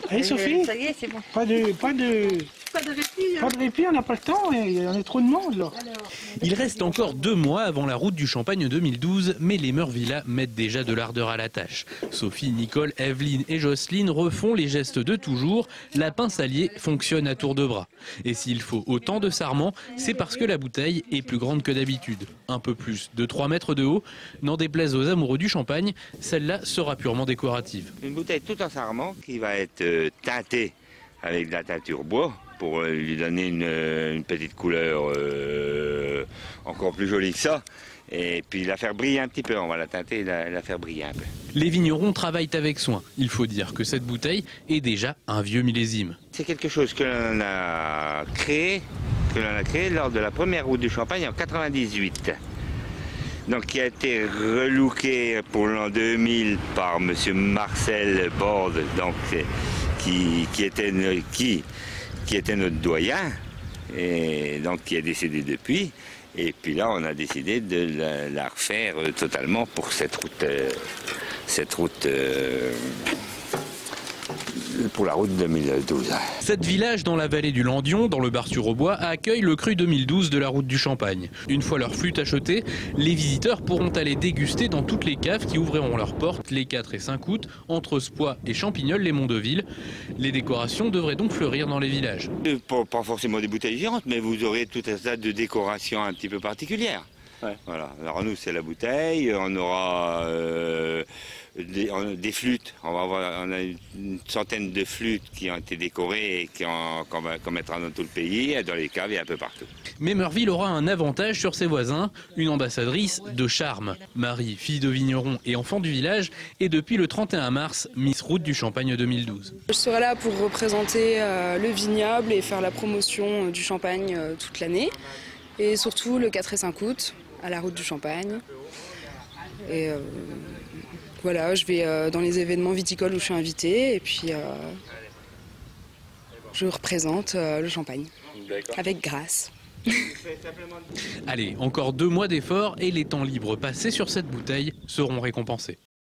Allez Sophie, Ça y est, c'est bon. pas de répit. Pas de répit, on n'a pas le temps, il y en a trop de monde là. Il reste encore 2 mois avant la route du Champagne 2012, mais les Meurvillas mettent déjà de l'ardeur à la tâche. Sophie, Nicole, Evelyne et Jocelyne refont les gestes de toujours. La pince à lier fonctionne à tour de bras. Et s'il faut autant de sarments, c'est parce que la bouteille est plus grande que d'habitude. Un peu plus de 3 mètres de haut. N'en déplaise aux amoureux du champagne, celle-là sera purement décorative. Une bouteille tout en sarment qui va être teintée avec de la teinture bois, pour lui donner une petite couleur encore plus jolie que ça. Et puis la faire briller un petit peu, on va la teinter et la faire briller un peu. Les vignerons travaillent avec soin. Il faut dire que cette bouteille est déjà un vieux millésime. C'est quelque chose que l'on a créé lors de la première route du Champagne en 98. Donc qui a été relooké pour l'an 2000 par monsieur Marcel Borde, donc qui était notre doyen, et donc qui est décédé depuis. Et puis là, on a décidé de la refaire totalement pour cette route pour la route 2012. Cet village dans la vallée du Landion, dans le Bar-sur-Aubois, accueille le cru 2012 de la route du Champagne. Une fois leur flûte achetée, les visiteurs pourront aller déguster dans toutes les caves qui ouvriront leurs portes les 4 et 5 août, entre Spoix et Champignol-les-Monts-de-Ville. Les décorations devraient donc fleurir dans les villages. Pas forcément des bouteilles géantes, mais vous aurez tout un tas de décorations un petit peu particulières. Ouais. Voilà. Alors nous, c'est la bouteille, on aura des flûtes, on a une centaine de flûtes qui ont été décorées et qu'on mettra dans tout le pays, dans les caves et un peu partout. Mais Meurville aura un avantage sur ses voisins, une ambassadrice de charme. Marie, fille de vigneron et enfant du village, est depuis le 31 mars Miss Route du Champagne 2012. Je serai là pour représenter le vignoble et faire la promotion du champagne toute l'année. Et surtout le 4 et 5 août, à la Route du Champagne. Et voilà, je vais dans les événements viticoles où je suis invitée et puis je représente le champagne avec grâce. Allez, encore 2 mois d'efforts et les temps libres passés sur cette bouteille seront récompensés.